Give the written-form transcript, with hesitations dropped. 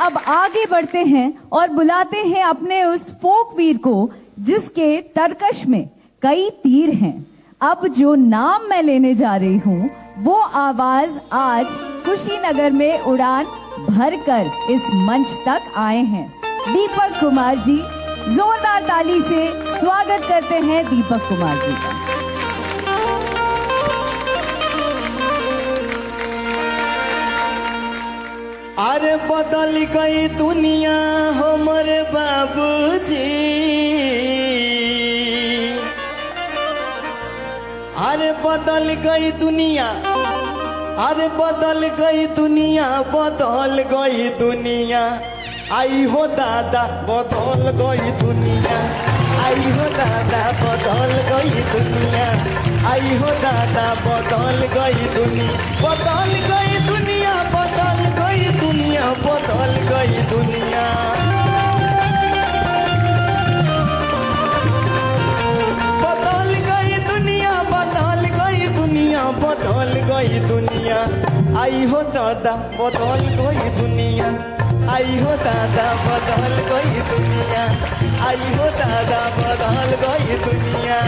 अब आगे बढ़ते हैं और बुलाते हैं अपने उस फोक वीर को जिसके तरकश में कई तीर हैं। अब जो नाम मैं लेने जा रही हूँ वो आवाज आज कुशीनगर में उड़ान भरकर इस मंच तक आए हैं। दीपक कुमार जी, जोरदार ताली से स्वागत करते हैं दीपक कुमार जी का। अरे बदल गई दुनिया हमारे बाबूजी, अरे बदल गई दुनिया, अरे बदल गई दुनिया, बदल गई दुनिया। आई हो दादा बदल गई दुनिया, आई हो दादा बदल गई दुनिया, आई हो दादा बदल गई दुनिया, बदल गई दुनिया, बदल गई दुनिया, बदल गई दुनिया। बदल गई दुनिया, बदल गई दुनिया, बदल गई दुनिया। आई हो दादा बदल गई दुनिया, आई हो दादा बदल गई दुनिया, आई हो दादा बदल गई दुनिया।